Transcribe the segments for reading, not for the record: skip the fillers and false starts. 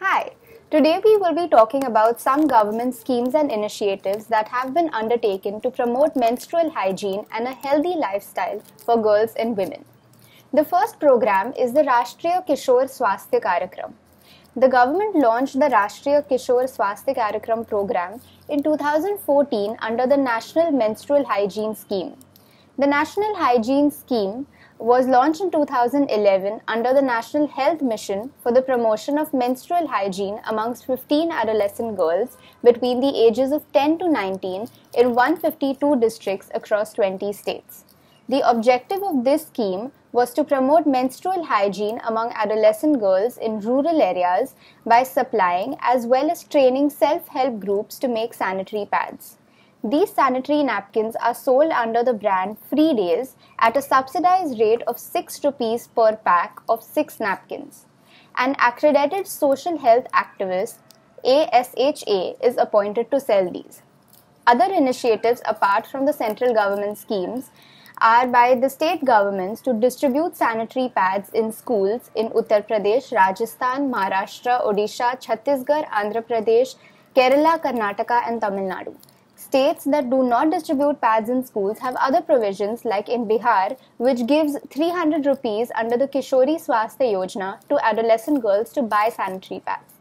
Hi, today we will be talking about some government schemes and initiatives that have been undertaken to promote menstrual hygiene and a healthy lifestyle for girls and women. The first program is the Rashtriya Kishore Swasthya Karyakram. The government launched the Rashtriya Kishore Swasthya Karyakram program in 2014 under the National Menstrual Hygiene Scheme. The National Hygiene Scheme was launched in 2011 under the National Health Mission for the promotion of menstrual hygiene amongst 15 adolescent girls between the ages of 10 to 19 in 152 districts across 20 states. The objective of this scheme was to promote menstrual hygiene among adolescent girls in rural areas by supplying as well as training self-help groups to make sanitary pads. These sanitary napkins are sold under the brand Free Days at a subsidized rate of 6 rupees per pack of 6 napkins. An accredited social health activist, ASHA, is appointed to sell these. Other initiatives apart from the central government schemes are by the state governments to distribute sanitary pads in schools in Uttar Pradesh, Rajasthan, Maharashtra, Odisha, Chhattisgarh, Andhra Pradesh, Kerala, Karnataka and Tamil Nadu. States that do not distribute pads in schools have other provisions like in Bihar, which gives 300 rupees under the Kishori Swasthya Yojana to adolescent girls to buy sanitary pads.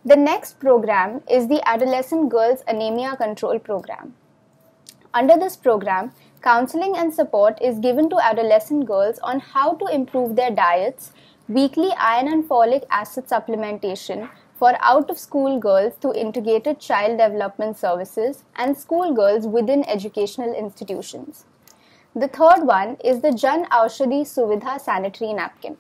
The next program is the Adolescent Girls Anemia Control Program. Under this program, counseling and support is given to adolescent girls on how to improve their diets, weekly iron and folic acid supplementation for out-of-school girls through integrated child development services and school girls within educational institutions. The third one is the Jan Aushadhi Suvidha sanitary napkin.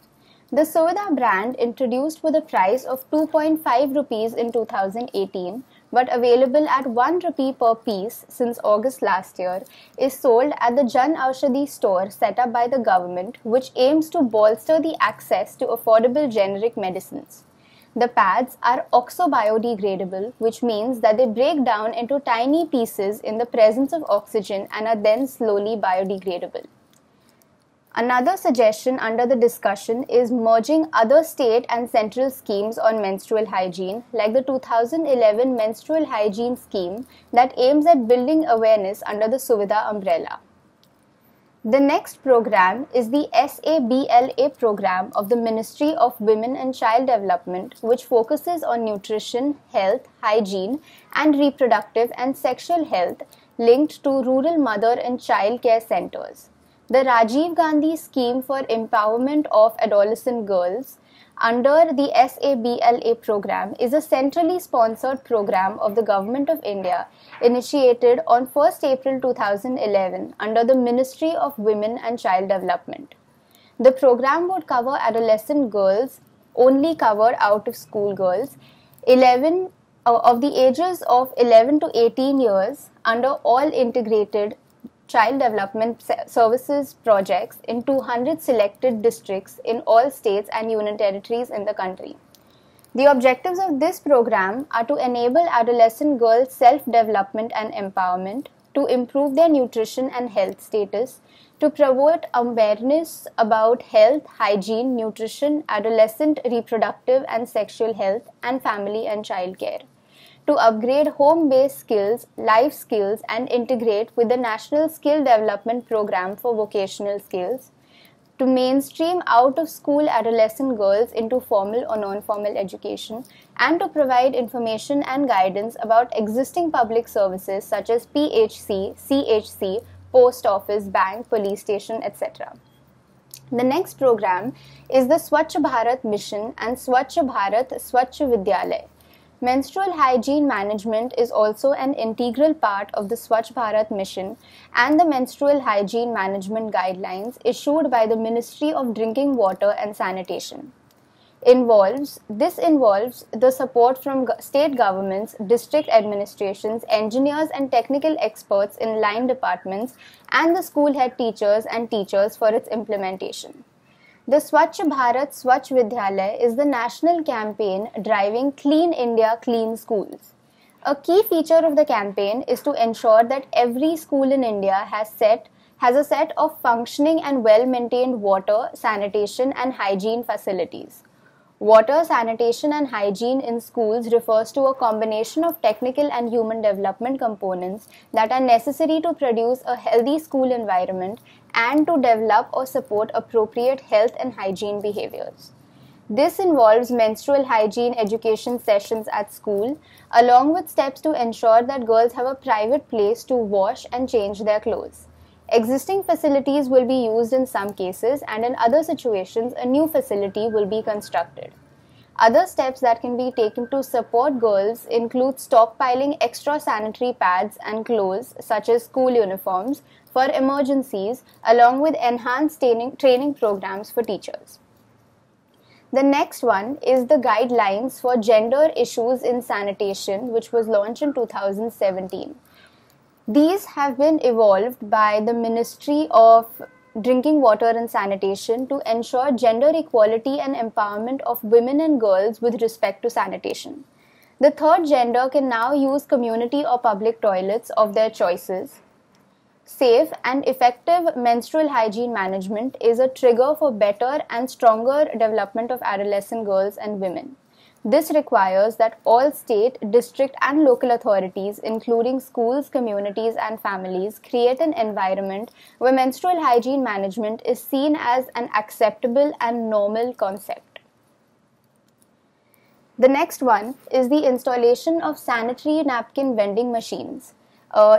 The Suvidha brand, introduced with a price of 2.5 rupees in 2018 but available at 1 rupee per piece since August last year, is sold at the Jan Aushadhi store set up by the government, which aims to bolster the access to affordable generic medicines. The pads are oxo-biodegradable, which means that they break down into tiny pieces in the presence of oxygen and are then slowly biodegradable. Another suggestion under the discussion is merging other state and central schemes on menstrual hygiene, like the 2011 Menstrual Hygiene Scheme that aims at building awareness under the Suvidha umbrella. The next program is the SABLA program of the Ministry of Women and Child Development, which focuses on nutrition, health, hygiene, and reproductive and sexual health linked to rural mother and child care centers. The Rajiv Gandhi Scheme for Empowerment of Adolescent Girls under the SABLA program is a centrally sponsored program of the Government of India initiated on 1st April 2011 under the Ministry of Women and Child Development. The program would cover adolescent girls, only cover out-of-school girls, 11 of the ages of 11 to 18 years under all integrated child development services projects in 200 selected districts in all states and union territories in the country. The objectives of this program are to enable adolescent girls' self-development and empowerment, to improve their nutrition and health status, to promote awareness about health, hygiene, nutrition, adolescent reproductive and sexual health, and family and child care, to upgrade home-based skills, life skills, and integrate with the National Skill Development Program for vocational skills, to mainstream out-of-school adolescent girls into formal or non-formal education, and to provide information and guidance about existing public services such as PHC, CHC, post office, bank, police station, etc. The next program is the Swachh Bharat Mission and Swachh Bharat Swachh Vidyalaya. Menstrual hygiene management is also an integral part of the Swachh Bharat mission and the menstrual hygiene management guidelines issued by the Ministry of Drinking Water and Sanitation. This involves the support from state governments, district administrations, engineers and technical experts in line departments and the school head teachers and teachers for its implementation. The Swachh Bharat Swachh Vidyalaya is the national campaign driving Clean India, Clean Schools. A key feature of the campaign is to ensure that every school in India has a set of functioning and well-maintained water, sanitation and hygiene facilities. Water, sanitation and hygiene in schools refers to a combination of technical and human development components that are necessary to produce a healthy school environment and to develop or support appropriate health and hygiene behaviors. This involves menstrual hygiene education sessions at school, along with steps to ensure that girls have a private place to wash and change their clothes. Existing facilities will be used in some cases, and in other situations, a new facility will be constructed. Other steps that can be taken to support girls include stockpiling extra sanitary pads and clothes, such as school uniforms, for emergencies, along with enhanced training programs for teachers. The next one is the Guidelines for Gender Issues in Sanitation, which was launched in 2017. These have been evolved by the Ministry of Drinking Water and Sanitation to ensure gender equality and empowerment of women and girls with respect to sanitation. The third gender can now use community or public toilets of their choices. Safe and effective menstrual hygiene management is a trigger for better and stronger development of adolescent girls and women. This requires that all state, district and local authorities, including schools, communities and families, create an environment where menstrual hygiene management is seen as an acceptable and normal concept. The next one is the installation of sanitary napkin vending machines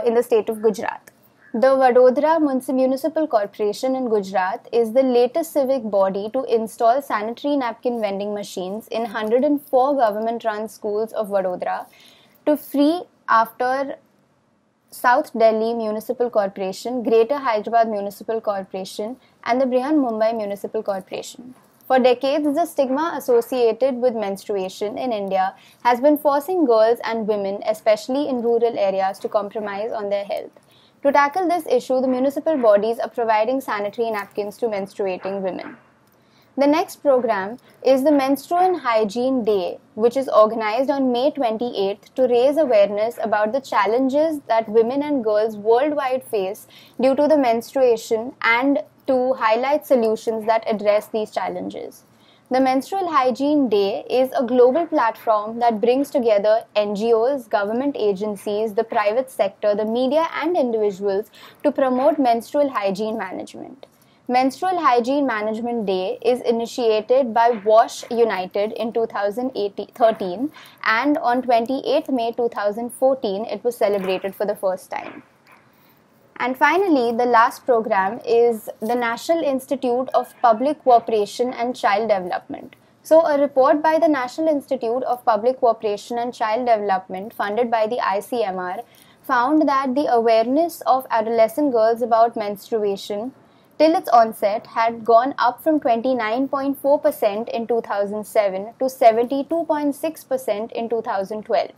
in the state of Gujarat. The Vadodara Municipal Corporation in Gujarat is the latest civic body to install sanitary napkin vending machines in 104 government-run schools of Vadodara to free after South Delhi Municipal Corporation, Greater Hyderabad Municipal Corporation and the Brihan Mumbai Municipal Corporation. For decades, the stigma associated with menstruation in India has been forcing girls and women, especially in rural areas, to compromise on their health. To tackle this issue, the municipal bodies are providing sanitary napkins to menstruating women. The next program is the Menstrual Hygiene Day, which is organized on May 28th to raise awareness about the challenges that women and girls worldwide face due to the menstruation and to highlight solutions that address these challenges. The Menstrual Hygiene Day is a global platform that brings together NGOs, government agencies, the private sector, the media and individuals to promote menstrual hygiene management. Menstrual Hygiene Management Day is initiated by WASH United in 2013 and on 28th May 2014 it was celebrated for the first time. And finally, the last program is the National Institute of Public Cooperation and Child Development. So, a report by the National Institute of Public Cooperation and Child Development, funded by the ICMR, found that the awareness of adolescent girls about menstruation till its onset had gone up from 29.4% in 2007 to 72.6% in 2012.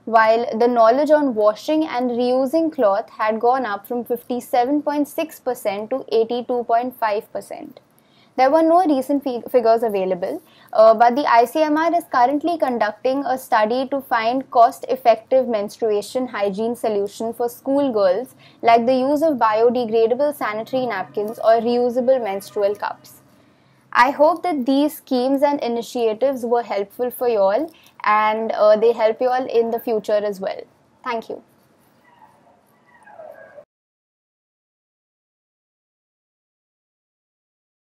While the knowledge on washing and reusing cloth had gone up from 57.6% to 82.5%. There were no recent figures available, but the ICMR is currently conducting a study to find cost-effective menstruation hygiene solution for school girls, like the use of biodegradable sanitary napkins or reusable menstrual cups. I hope that these schemes and initiatives were helpful for you all and they help you all in the future as well. Thank you.